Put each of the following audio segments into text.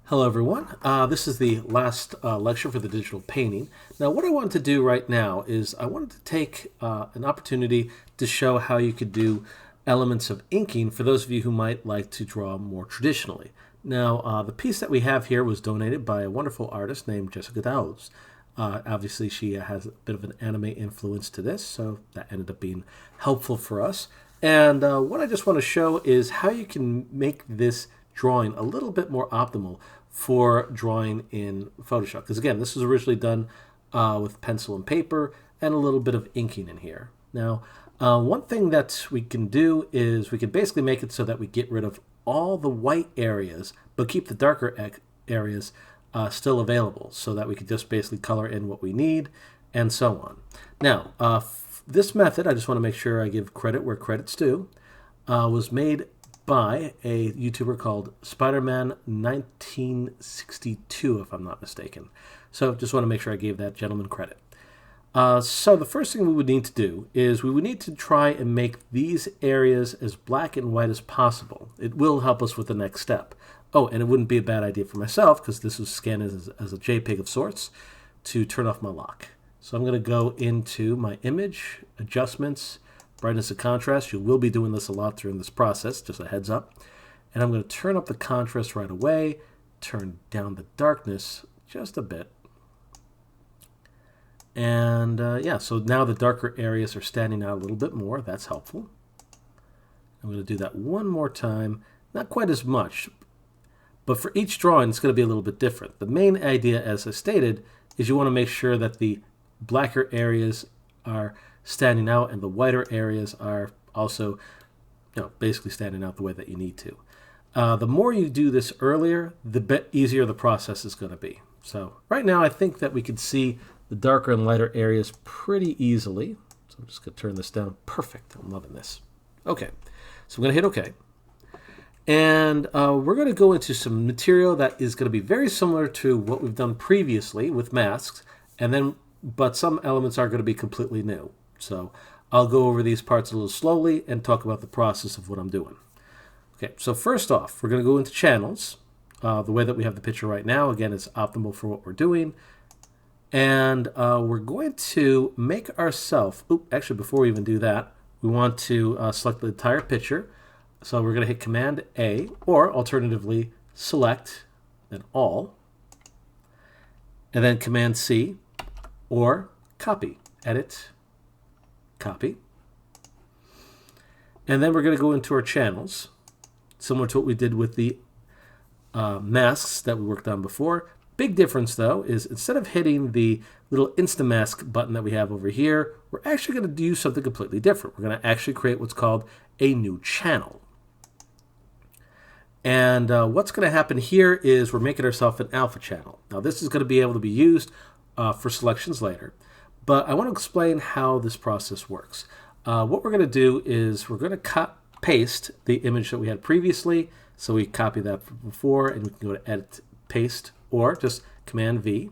Hello everyone. This is the last lecture for the digital painting. Now what I wanted to do right now is I wanted to take an opportunity to show how you could do elements of inking for those of you who might like to draw more traditionally. Now the piece that we have here was donated by a wonderful artist named Jessica Dowles. Obviously she has a bit of an anime influence to this, so that ended up being helpful for us. And what I just want to show is how you can make this drawing a little bit more optimal for drawing in Photoshop. Because again, this was originally done with pencil and paper and a little bit of inking in here. Now, one thing that we can do is we can basically make it so that we get rid of all the white areas, but keep the darker areas still available, so that we could just basically color in what we need and so on. Now, this method, I just want to make sure I give credit where credit's due, was made by a YouTuber called Spider-Man1962, if I'm not mistaken. So just want to make sure I gave that gentleman credit. So the first thing we would need to do is we would need to try and make these areas as black and white as possible. It will help us with the next step. Oh, and it wouldn't be a bad idea for myself, because this was scanned as a JPEG of sorts, to turn off my lock. So I'm going to go into my image, adjustments, brightness and contrast. You will be doing this a lot during this process, just a heads up. And I'm going to turn up the contrast right away, turn down the darkness just a bit. And yeah, so now the darker areas are standing out a little bit more. That's helpful. I'm going to do that one more time. Not quite as much, but for each drawing, it's going to be a little bit different. The main idea, as I stated, is you want to make sure that the blacker areas are standing out and the whiter areas are also, basically standing out the way that you need to. The more you do this earlier, the bit easier the process is going to be. So right now I think that we can see the darker and lighter areas pretty easily. So I'm just going to turn this down. Perfect. I'm loving this. Okay. So I'm going to hit OK. And we're going to go into some material that is going to be very similar to what we've done previously with masks, but some elements are going to be completely new. So I'll go over these parts a little slowly and talk about the process of what I'm doing. Okay, so first off, we're going to go into channels. The way that we have the picture right now, again, is optimal for what we're doing. And we're going to make ourselves, actually before we even do that, we want to select the entire picture. So we're going to hit Command A, or alternatively, Select, then All, and then Command C, or Copy, Edit, Copy. And then we're going to go into our channels, similar to what we did with the masks that we worked on before. Big difference, though, is instead of hitting the little Instamask button that we have over here, we're actually going to do something completely different. We're going to actually create what's called a new channel. And what's going to happen here is we're making ourselves an alpha channel. Now, this is going to be able to be used for selections later. But I want to explain how this process works. What we're going to do is we're going to paste the image that we had previously. So we copy that from before, and we can go to Edit, Paste, or just Command V.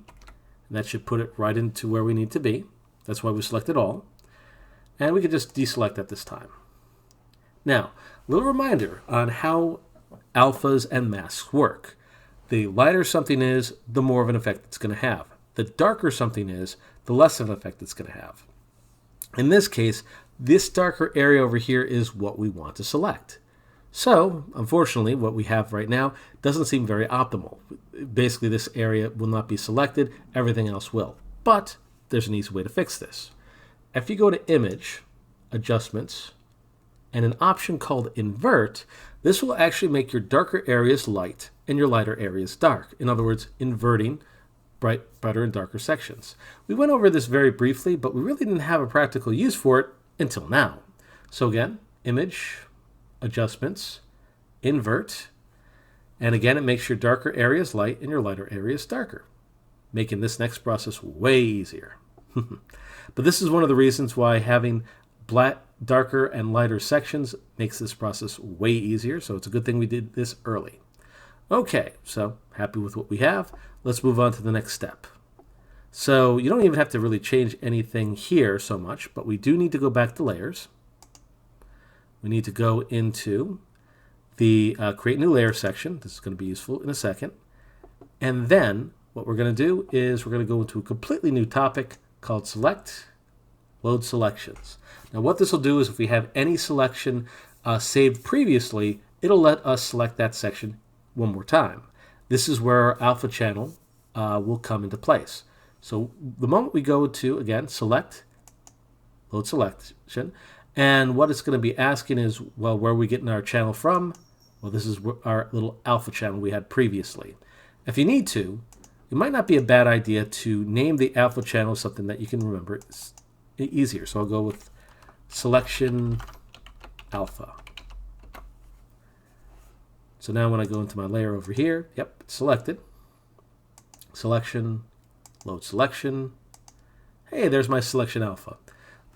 And that should put it right into where we need to be. That's why we selected all. And we can just deselect at this time. Now, a little reminder on how alphas and masks work. The lighter something is, the more of an effect it's going to have. The darker something is, the less of an effect it's going to have. In this case, this darker area over here is what we want to select. So, unfortunately, what we have right now doesn't seem very optimal. Basically, this area will not be selected, everything else will. But there's an easy way to fix this. If you go to Image, Adjustments, and an option called Invert, this will actually make your darker areas light and your lighter areas dark. In other words, inverting brighter and darker sections. We went over this very briefly, but we really didn't have a practical use for it until now. So again, Image, Adjustments, Invert, and again, it makes your darker areas light and your lighter areas darker, making this next process way easier. But this is one of the reasons why having darker and lighter sections makes this process way easier, so it's a good thing we did this early. Okay, so happy with what we have. Let's move on to the next step. So you don't even have to really change anything here so much, but we do need to go back to layers. We need to go into the Create New Layer section. This is going to be useful in a second. And then what we're going to do is we're going to go into a completely new topic called Select, Load Selections. Now what this will do is if we have any selection saved previously, it'll let us select that section one more time. This is where our alpha channel will come into place. So the moment we go to, again, Select, Load Selection, and what it's going to be asking is, well, where are we getting our channel from? Well, this is our little alpha channel we had previously. If you need to, it might not be a bad idea to name the alpha channel something that you can remember. It's easier. So I'll go with Selection Alpha. So now when I go into my layer over here, yep, it's selected. Selection, Load Selection. Hey, there's my Selection Alpha.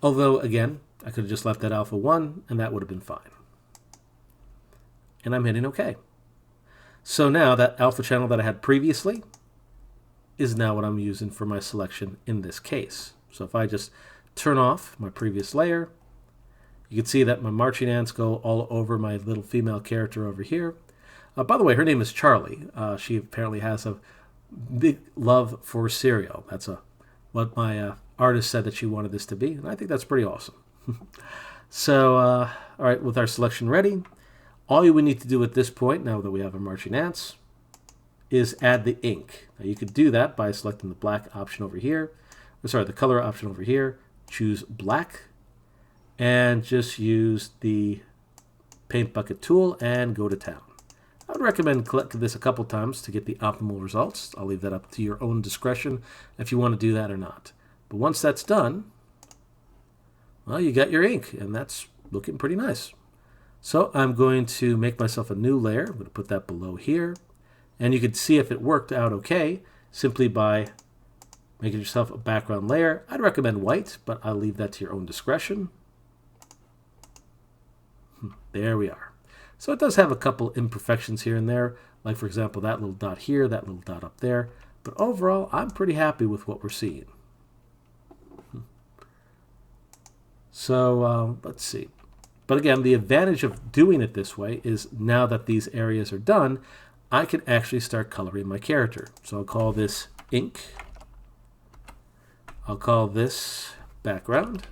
Although, again, I could have just left that Alpha 1, and that would have been fine. And I'm hitting OK. So now that alpha channel that I had previously is now what I'm using for my selection in this case. So if I just turn off my previous layer, you can see that my marching ants go all over my little female character over here. By the way, her name is Charlie. She apparently has a big love for cereal. That's what my artist said that she wanted this to be, and I think that's pretty awesome. So, all right, with our selection ready, all you would need to do at this point, now that we have our marching ants, is add the ink. Now you could do that by selecting the black option over here, the color option over here, choose black, and just use the paint bucket tool and go to town. I would recommend clicking this a couple times to get the optimal results. I'll leave that up to your own discretion if you want to do that or not. But once that's done, well, you got your ink, and that's looking pretty nice. So I'm going to make myself a new layer. I'm going to put that below here. And you can see if it worked out okay simply by making yourself a background layer. I'd recommend white, but I'll leave that to your own discretion. There we are. So it does have a couple imperfections here and there, like for example that little dot here, that little dot up there. But overall, I'm pretty happy with what we're seeing. So let's see. But again, the advantage of doing it this way is now that these areas are done, I can actually start coloring my character. So I'll call this ink. I'll call this background.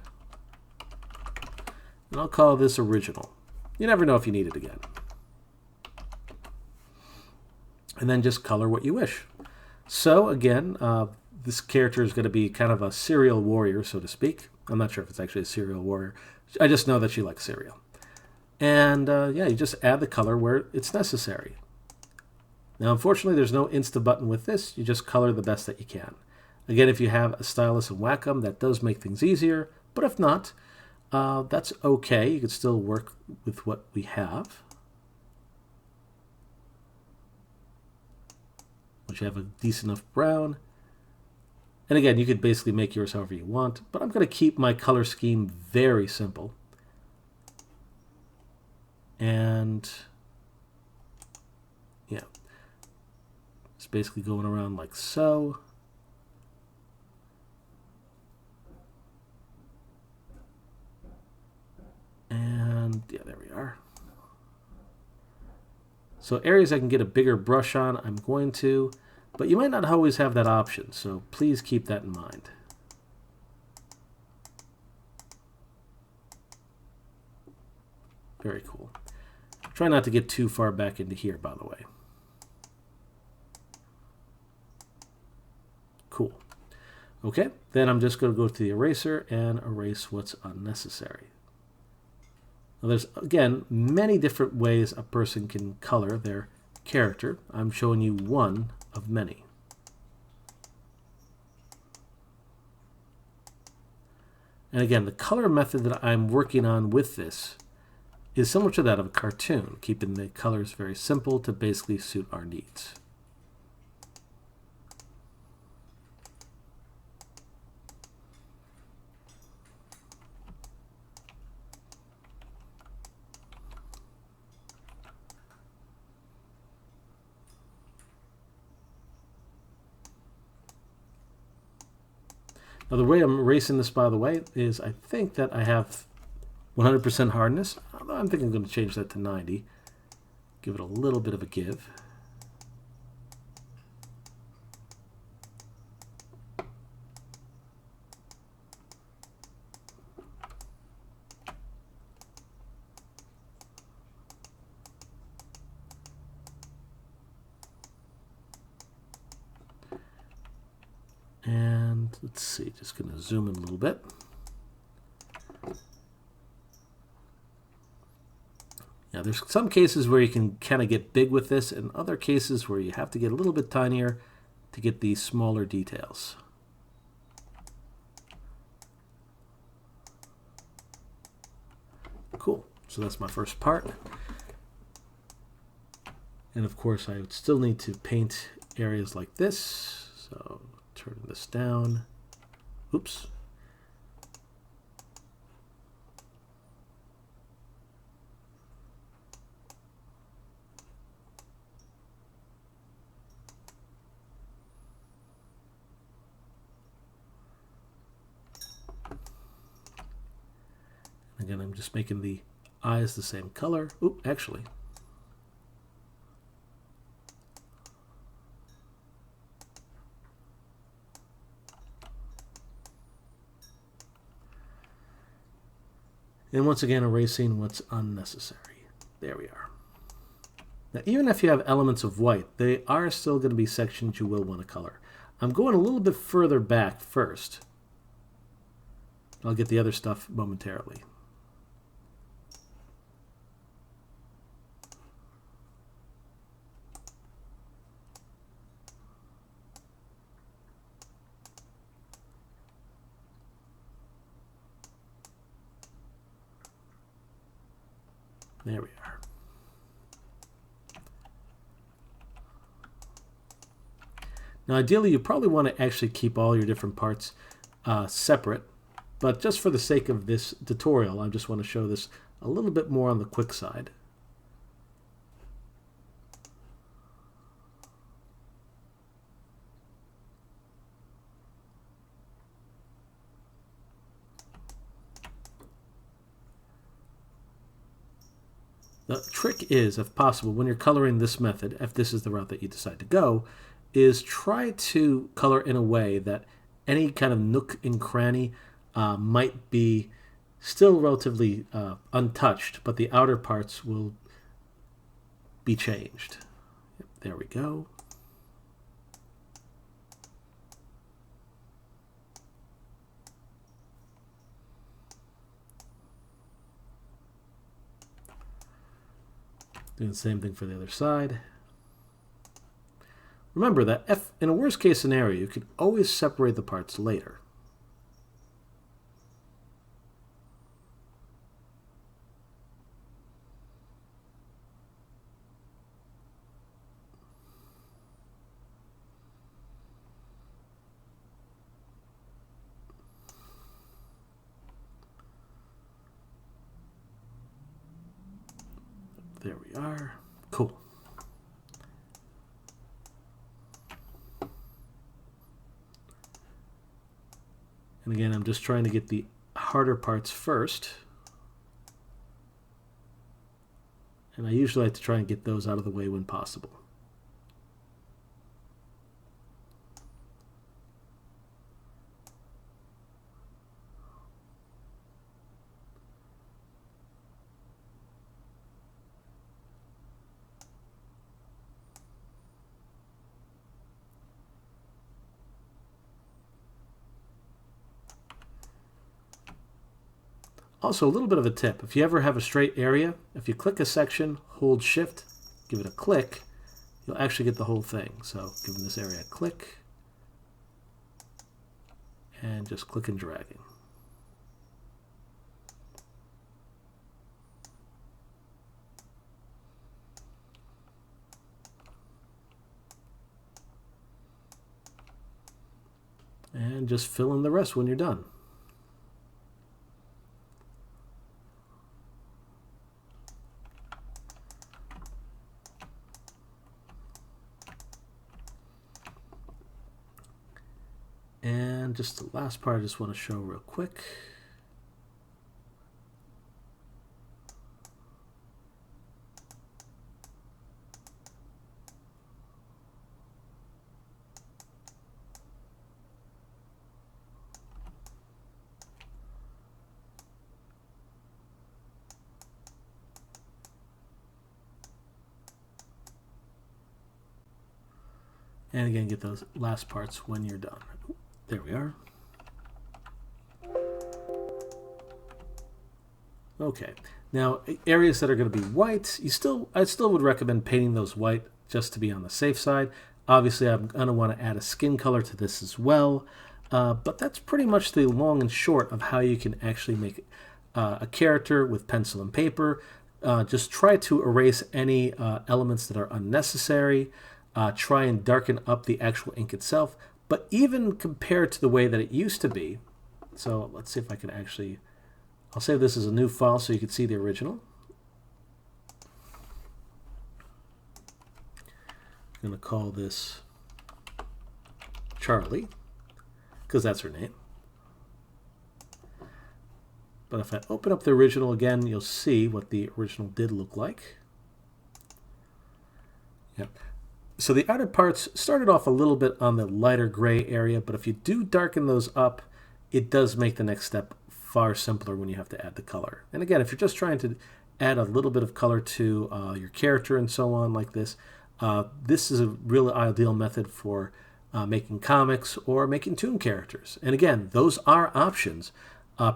And I'll call this original. You never know if you need it again. And then just color what you wish. So again, this character is going to be kind of a cereal warrior, so to speak. I'm not sure if it's actually a cereal warrior. I just know that she likes cereal. And yeah, you just add the color where it's necessary. Now, unfortunately, there's no Insta button with this. You just color the best that you can. Again, if you have a stylus and Wacom, that does make things easier. But if not, that's okay. You can still work with what we have. Once you have a decent enough brown. And again, you could basically make yours however you want, but I'm going to keep my color scheme very simple. And yeah, it's basically going around like so. And yeah, there we are. So areas I can get a bigger brush on, I'm going to. But you might not always have that option, so please keep that in mind. Very cool. Try not to get too far back into here, by the way. Cool. Okay, then I'm just going to go to the eraser and erase what's unnecessary. Now there's, again, many different ways a person can color their character. I'm showing you one of many. And again, the color method that I'm working on with this is similar to that of a cartoon, keeping the colors very simple to basically suit our needs. Now the way I'm erasing this, by the way, is I think that I have 100% hardness. I'm thinking I'm going to change that to 90. Give it a little bit of a give. And let's see, just going to zoom in a little bit. Now there's some cases where you can kind of get big with this, and other cases where you have to get a little bit tinier to get these smaller details. Cool. So that's my first part. And of course I would still need to paint areas like this. So turn this down. Oops. Again, I'm just making the eyes the same color. Oop, actually. And once again, erasing what's unnecessary. There we are. Now, even if you have elements of white, they are still going to be sections you will want to color. I'm going a little bit further back first. I'll get the other stuff momentarily. There we are. Now ideally you probably want to actually keep all your different parts separate, but just for the sake of this tutorial I just want to show this a little bit more on the quick side. The trick is, if possible, when you're coloring this method, if this is the route that you decide to go, is try to color in a way that any kind of nook and cranny might be still relatively untouched, but the outer parts will be changed. There we go. Doing the same thing for the other side. Remember that if in a worst case scenario, you could always separate the parts later. There we are. Cool. And again, I'm just trying to get the harder parts first. And I usually like to try and get those out of the way when possible. Also, a little bit of a tip. If you ever have a straight area, if you click a section, hold Shift, give it a click, you'll actually get the whole thing. So giving this area a click, and just click and dragging. And just fill in the rest when you're done. And just the last part I just want to show real quick. And again, get those last parts when you're done. There we are. Okay, now areas that are going to be white, I still would recommend painting those white just to be on the safe side. Obviously, I'm going to want to add a skin color to this as well, but that's pretty much the long and short of how you can actually make a character with pencil and paper. Just try to erase any elements that are unnecessary. Try and darken up the actual ink itself, but even compared to the way that it used to be. So let's see if I can actually... I'll save this as a new file so you can see the original. I'm going to call this Charlie, because that's her name. But if I open up the original again, you'll see what the original did look like. Yep. So the outer parts started off a little bit on the lighter gray area, but if you do darken those up, it does make the next step far simpler when you have to add the color. And again, if you're just trying to add a little bit of color to your character and so on like this, this is a really ideal method for making comics or making toon characters. And again, those are options,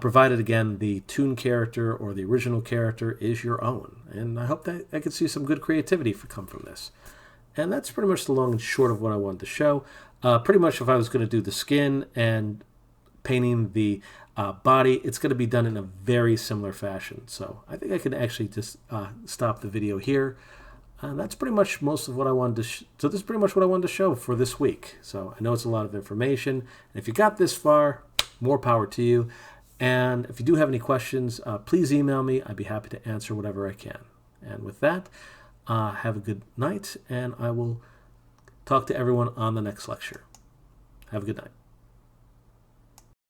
provided again the toon character or the original character is your own. And I hope that I could see some good creativity come from this. And that's pretty much the long and short of what I wanted to show. Pretty much if I was going to do the skin and painting the body, it's going to be done in a very similar fashion. So I think I can actually just stop the video here. And that's pretty much most of what I wanted to so this is pretty much what I wanted to show for this week. So I know it's a lot of information. And if you got this far, more power to you. And if you do have any questions, please email me. I'd be happy to answer whatever I can. And with that, have a good night, and I will talk to everyone on the next lecture. Have a good night.